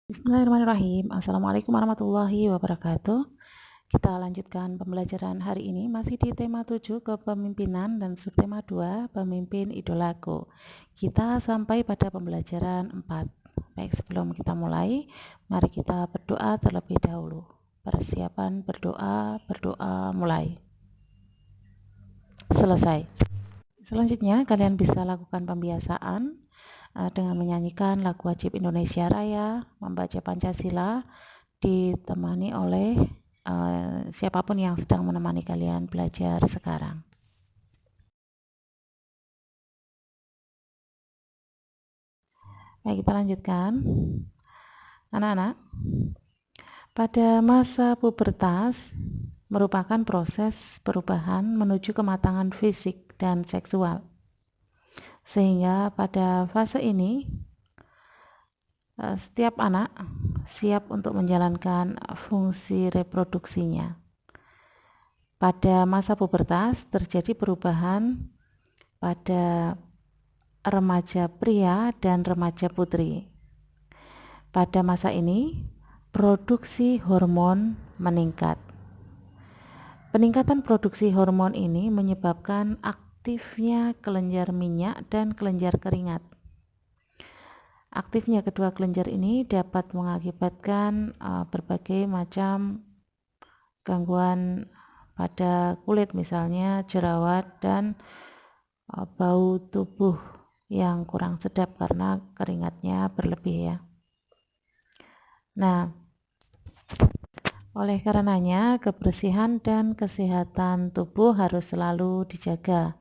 Bismillahirrahmanirrahim. Assalamualaikum warahmatullahi wabarakatuh. Kita lanjutkan pembelajaran hari ini masih di tema 7 kepemimpinan dan subtema 2 pemimpin idolaku. Kita sampai pada pembelajaran 4. Baik, sebelum kita mulai, mari kita berdoa terlebih dahulu. Persiapan berdoa, mulai. Selesai. Selanjutnya kalian bisa lakukan pembiasaan dengan menyanyikan lagu wajib Indonesia Raya, membaca Pancasila, ditemani oleh siapapun yang sedang menemani kalian belajar sekarang. Baik, kita lanjutkan. Anak-anak, pada masa pubertas merupakan proses perubahan menuju kematangan fisik dan seksual. Sehingga pada fase ini setiap anak siap untuk menjalankan fungsi reproduksinya. Pada masa pubertas terjadi perubahan pada remaja pria dan remaja putri. Pada masa ini, produksi hormon meningkat. Peningkatan produksi hormon ini menyebabkan aktifnya kelenjar minyak dan kelenjar keringat. Aktifnya kedua kelenjar ini dapat mengakibatkan berbagai macam gangguan pada kulit, misalnya jerawat dan bau tubuh yang kurang sedap karena keringatnya berlebih ya. Nah, oleh karenanya kebersihan dan kesehatan tubuh harus selalu dijaga,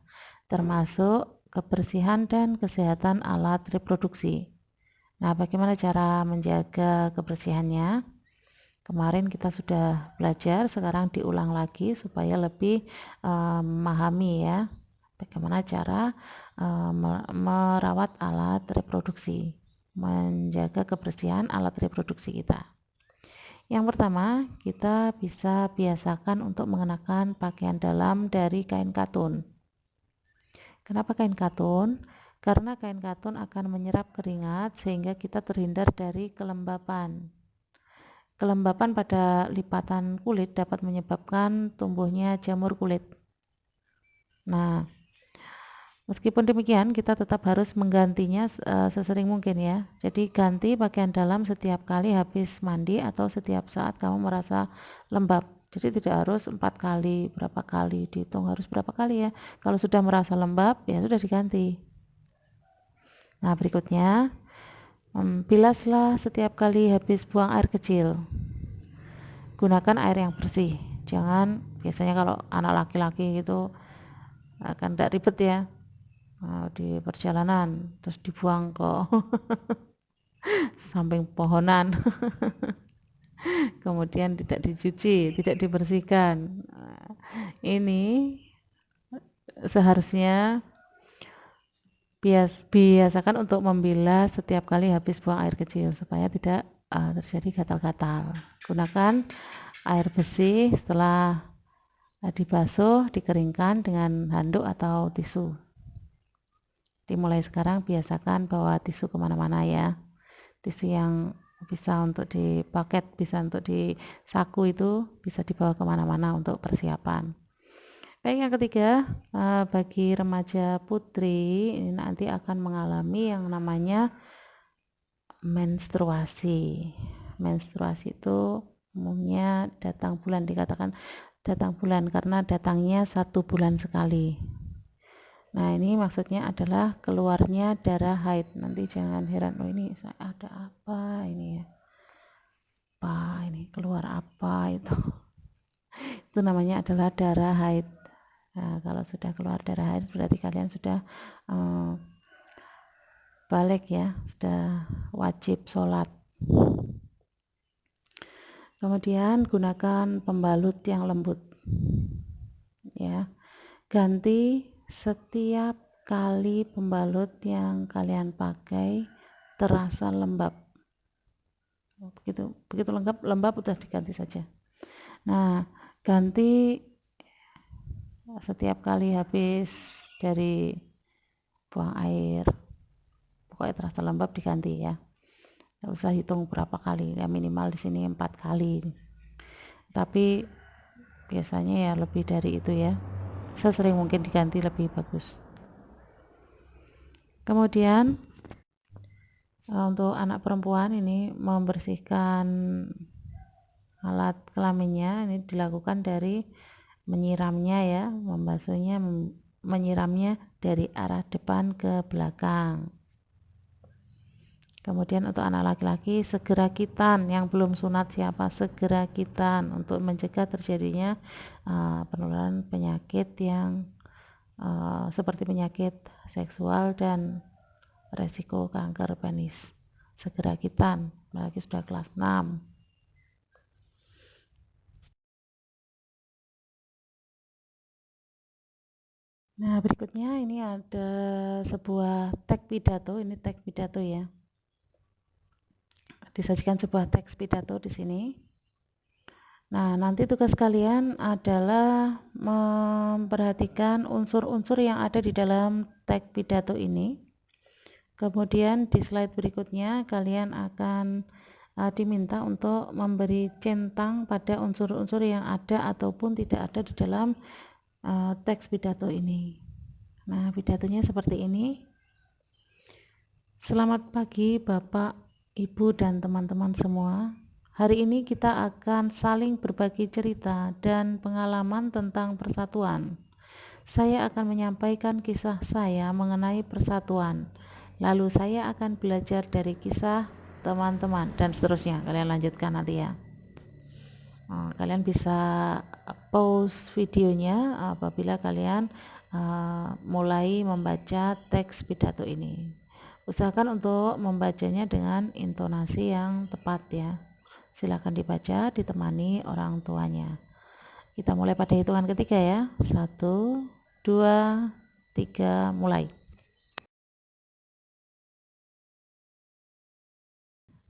termasuk kebersihan dan kesehatan alat reproduksi. Nah, bagaimana cara menjaga kebersihannya? Kemarin kita sudah belajar, sekarang diulang lagi supaya lebih memahami ya bagaimana cara merawat alat reproduksi, menjaga kebersihan alat reproduksi kita. Yang pertama, kita bisa biasakan untuk mengenakan pakaian dalam dari kain katun. Kenapa kain katun? Karena kain katun akan menyerap keringat sehingga kita terhindar dari kelembapan. Kelembapan pada lipatan kulit dapat menyebabkan tumbuhnya jamur kulit. Nah, meskipun demikian, kita tetap harus menggantinya sesering mungkin ya. Jadi ganti pakaian dalam setiap kali habis mandi atau setiap saat kamu merasa lembab. Jadi tidak harus 4 kali, berapa kali, dihitung harus berapa kali ya. Kalau sudah merasa lembab, ya sudah diganti. Nah, berikutnya, bilaslah setiap kali habis buang air kecil. Gunakan air yang bersih. Jangan, biasanya kalau anak laki-laki gitu akan tidak ribet ya. Di perjalanan terus dibuang ke samping pohonan kemudian tidak dicuci, tidak dibersihkan. Ini seharusnya biasakan untuk membilas setiap kali habis buang air kecil supaya tidak terjadi gatal-gatal. Gunakan air bersih setelah dibasuh, dikeringkan dengan handuk atau tisu. Dimulai sekarang biasakan bawa tisu kemana-mana ya. Tisu yang bisa untuk dipaket, bisa untuk di saku itu bisa dibawa kemana-mana untuk persiapan. Baik, yang ketiga, bagi remaja putri ini nanti akan mengalami yang namanya menstruasi. Menstruasi itu umumnya datang bulan, dikatakan datang bulan karena datangnya 1 bulan sekali. Nah, ini maksudnya adalah keluarnya darah haid. Nanti jangan heran, oh ini ada apa ini ya? Apa ini keluar apa itu? Itu namanya adalah darah haid. Nah, kalau sudah keluar darah haid berarti kalian sudah balik ya, sudah wajib sholat. Kemudian gunakan pembalut yang lembut. Ya. Ganti setiap kali pembalut yang kalian pakai terasa lembab. Begitu lembab udah diganti saja. Nah, ganti setiap kali habis dari buang air, pokoknya terasa lembab diganti ya. nggak usah hitung berapa kali ya, minimal di sini 4 kali, tapi biasanya ya lebih dari itu ya, sesering mungkin diganti lebih bagus. Kemudian untuk anak perempuan ini membersihkan alat kelaminnya ini dilakukan dari menyiramnya ya, membasuhnya, menyiramnya dari arah depan ke belakang. Kemudian untuk anak laki-laki segera khitan, yang belum sunat siapa segera khitan untuk mencegah terjadinya penularan penyakit yang seperti penyakit seksual dan resiko kanker penis. Segera khitan, apalagi sudah kelas 6. Nah, berikutnya ini ada sebuah teks pidato, ini teks pidato ya. Disajikan sebuah teks pidato di sini. Nah, nanti tugas kalian adalah memperhatikan unsur-unsur yang ada di dalam teks pidato ini. Kemudian di slide berikutnya kalian akan diminta untuk memberi centang pada unsur-unsur yang ada ataupun tidak ada di dalam teks pidato ini. Nah, pidatonya seperti ini. Selamat pagi Bapak, Ibu, dan teman-teman semua. Hari ini kita akan saling berbagi cerita dan pengalaman tentang persatuan. Saya akan menyampaikan kisah saya mengenai persatuan. Lalu saya akan belajar dari kisah teman-teman dan seterusnya. Kalian lanjutkan nanti ya. Kalian bisa pause videonya apabila kalian mulai membaca teks pidato ini. Usahakan untuk membacanya dengan intonasi yang tepat ya. Silakan dibaca ditemani orang tuanya. Kita mulai pada hitungan ketiga ya. 1, 2, 3, mulai.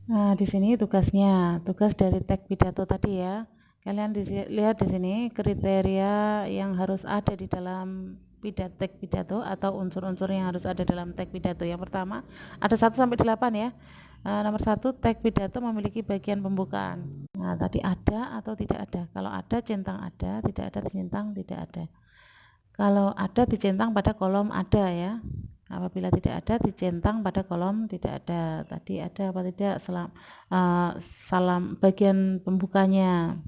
Nah, di sini tugasnya, tugas dari teks pidato tadi ya. Kalian lihat di sini kriteria yang harus ada di dalam teks pidato atau unsur-unsur yang harus ada dalam teks pidato. Yang pertama, ada 1 sampai 8 ya. Nomor 1, teks pidato memiliki bagian pembukaan. Nah, tadi ada atau tidak ada. Kalau ada, centang ada, tidak ada, centang tidak ada. Kalau ada, dicentang pada kolom ada ya. Apabila tidak ada, dicentang pada kolom tidak ada. Tadi ada apa tidak? Salam bagian pembukanya.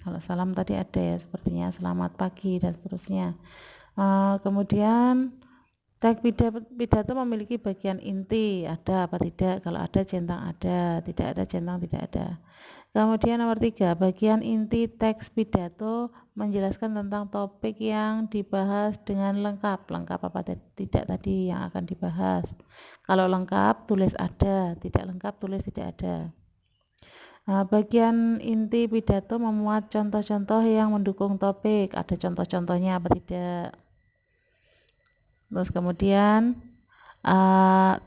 Kalau salam tadi ada ya, sepertinya selamat pagi dan seterusnya. Kemudian teks pidato memiliki bagian inti, ada apa tidak? Kalau ada, centang ada, tidak ada, centang tidak ada. Kemudian nomor 3, bagian inti teks pidato menjelaskan tentang topik yang dibahas dengan lengkap. Lengkap apa tidak tadi yang akan dibahas. Kalau lengkap tulis ada, tidak lengkap tulis tidak ada. Bagian inti pidato memuat contoh-contoh yang mendukung topik. Ada contoh-contohnya apa tidak. Terus kemudian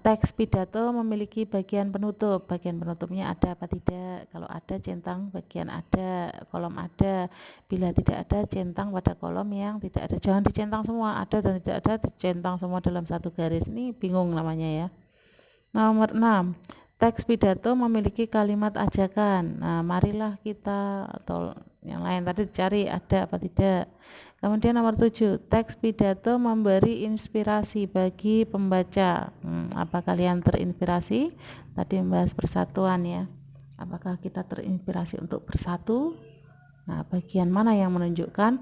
teks pidato memiliki bagian penutup. Bagian penutupnya ada apa tidak? Kalau ada, centang bagian ada, kolom ada. Bila tidak ada, centang pada kolom yang tidak ada. Jangan dicentang semua, ada dan tidak ada dicentang semua dalam satu garis. Ini bingung namanya ya. Nomor 6, teks pidato memiliki kalimat ajakan. Nah, marilah kita, atau yang lain tadi dicari ada apa tidak. Kemudian nomor 7, teks pidato memberi inspirasi bagi pembaca. Apa kalian terinspirasi? Tadi membahas persatuan ya. Apakah kita terinspirasi untuk bersatu? Nah, bagian mana yang menunjukkan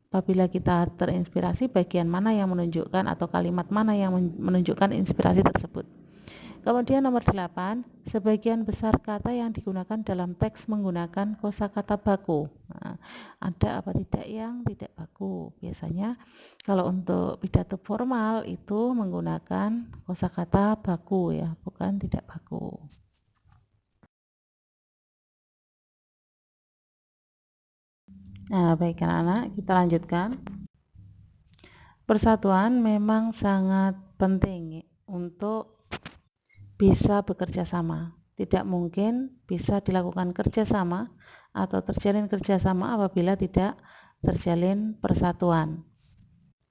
apabila kita terinspirasi, bagian mana yang menunjukkan atau kalimat mana yang menunjukkan inspirasi tersebut. Kemudian nomor 8, sebagian besar kata yang digunakan dalam teks menggunakan kosakata baku. Nah, ada apa tidak yang tidak baku. Biasanya kalau untuk pidato formal itu menggunakan kosakata baku ya, bukan tidak baku. Nah, baik anak-anak, kita lanjutkan. Persatuan memang sangat penting untuk bisa bekerja sama. Tidak mungkin bisa dilakukan kerjasama atau terjalin kerjasama apabila tidak terjalin persatuan.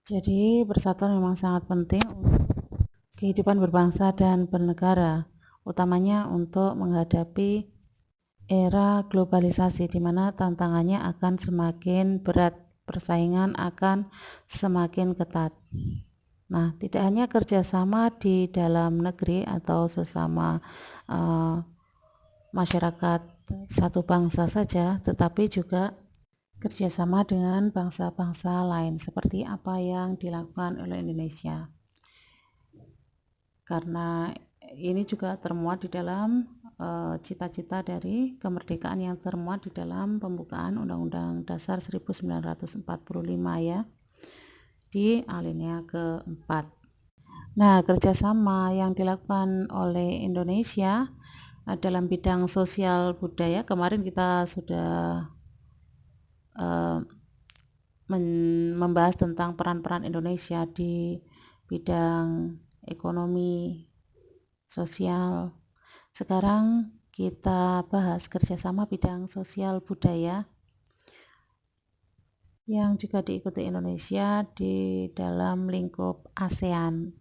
Jadi persatuan memang sangat penting untuk kehidupan berbangsa dan bernegara, utamanya untuk menghadapi era globalisasi di mana tantangannya akan semakin berat, persaingan akan semakin ketat. Nah, tidak hanya kerjasama di dalam negeri atau sesama masyarakat satu bangsa saja, tetapi juga kerjasama dengan bangsa-bangsa lain seperti apa yang dilakukan oleh Indonesia. Karena ini juga termuat di dalam cita-cita dari kemerdekaan yang termuat di dalam pembukaan Undang-Undang Dasar 1945 ya, di alinea keempat. Nah, kerjasama yang dilakukan oleh Indonesia dalam bidang sosial budaya, kemarin kita sudah membahas tentang peran-peran Indonesia di bidang ekonomi, sosial. Sekarang kita bahas kerjasama bidang sosial budaya yang juga diikuti Indonesia di dalam lingkup ASEAN.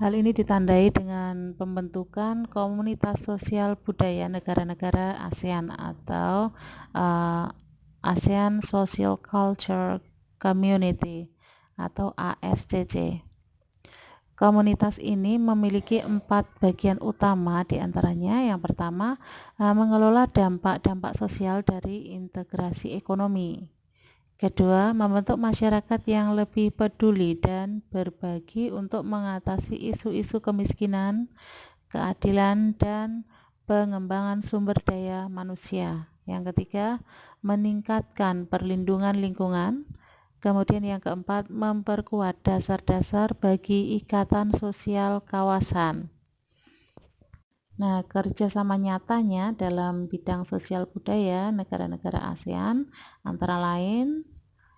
Hal ini ditandai dengan pembentukan komunitas sosial budaya negara-negara ASEAN atau ASEAN Social Culture Community atau ASCC. Komunitas ini memiliki 4 bagian utama, diantaranya yang pertama mengelola dampak-dampak sosial dari integrasi ekonomi. Kedua, membentuk masyarakat yang lebih peduli dan berbagi untuk mengatasi isu-isu kemiskinan, keadilan, dan pengembangan sumber daya manusia. Yang ketiga, meningkatkan perlindungan lingkungan. Kemudian yang keempat, memperkuat dasar-dasar bagi ikatan sosial kawasan. Nah, kerjasama nyatanya dalam bidang sosial budaya negara-negara ASEAN antara lain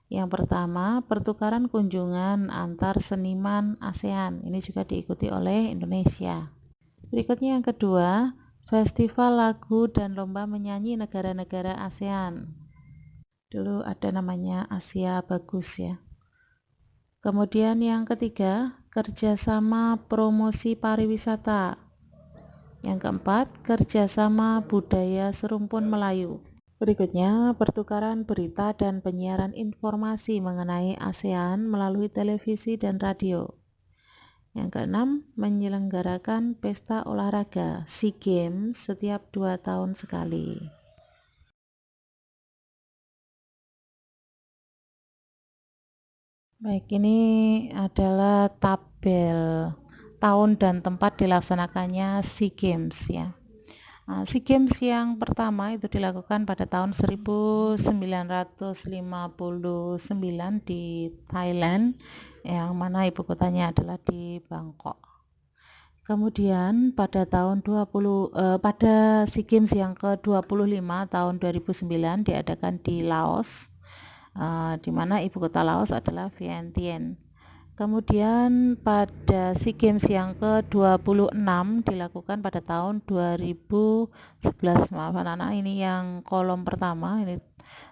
yang pertama, pertukaran kunjungan antar seniman ASEAN. Ini juga diikuti oleh Indonesia. Berikutnya yang kedua, festival lagu dan lomba menyanyi negara-negara ASEAN. Dulu ada namanya Asia Bagus ya. Kemudian yang ketiga, kerjasama promosi pariwisata. Yang keempat, kerjasama budaya serumpun Melayu. Berikutnya, pertukaran berita dan penyiaran informasi mengenai ASEAN melalui televisi dan radio. Yang keenam, menyelenggarakan pesta olahraga SEA Games setiap 2 tahun sekali. Baik, ini adalah tabel tahun dan tempat dilaksanakannya SEA Games ya. SEA Games yang pertama itu dilakukan pada tahun 1959 di Thailand, yang mana ibu kotanya adalah di Bangkok. Kemudian pada SEA Games yang ke-25 tahun 2009 diadakan di Laos, di mana ibu kota Laos adalah Vientiane. Kemudian pada SEA Games yang ke-26 dilakukan pada tahun 2011. Maaf anak-anak, ini yang kolom pertama, ini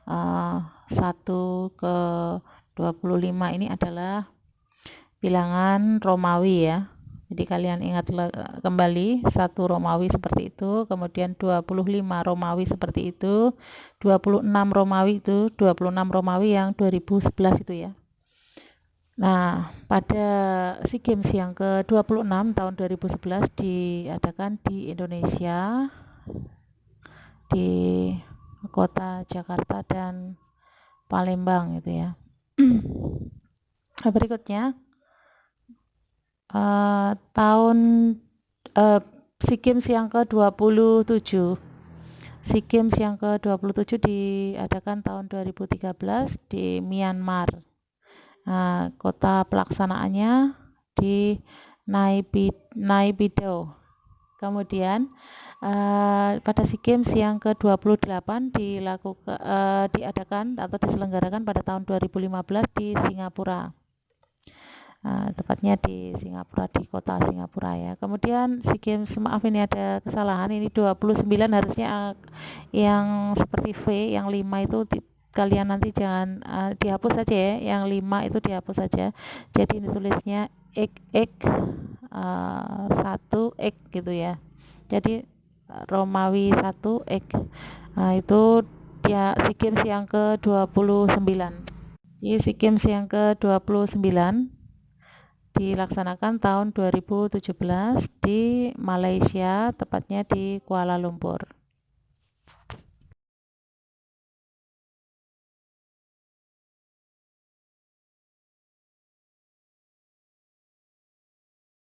1 ke 25 ini adalah bilangan Romawi ya. Jadi kalian ingat kembali, 1 Romawi seperti itu, kemudian 25 Romawi seperti itu, 26 Romawi itu, 26 Romawi yang 2011 itu ya. Nah, pada SEA Games yang ke-26 tahun 2011 diadakan di Indonesia, di kota Jakarta dan Palembang gitu ya. Berikutnya, SEA Games yang ke-27. SEA Games yang ke-27 diadakan tahun 2013 di Myanmar. Kota pelaksanaannya di Naypyidaw. Kemudian pada SEA Games yang ke-28 diadakan atau diselenggarakan pada tahun 2015 di Singapura. Tepatnya di Singapura, di kota Singapura ya. Kemudian SEA Games, maaf ini ada kesalahan, ini 29 harusnya yang seperti V, yang 5 itu kalian nanti jangan dihapus saja ya, yang 5 itu dihapus saja. Jadi ditulisnya x 1 x gitu ya. Jadi Romawi 1 x. Nah, itu dia SEA Games yang ke-29. Di SEA Games yang ke-29 dilaksanakan tahun 2017 di Malaysia, tepatnya di Kuala Lumpur.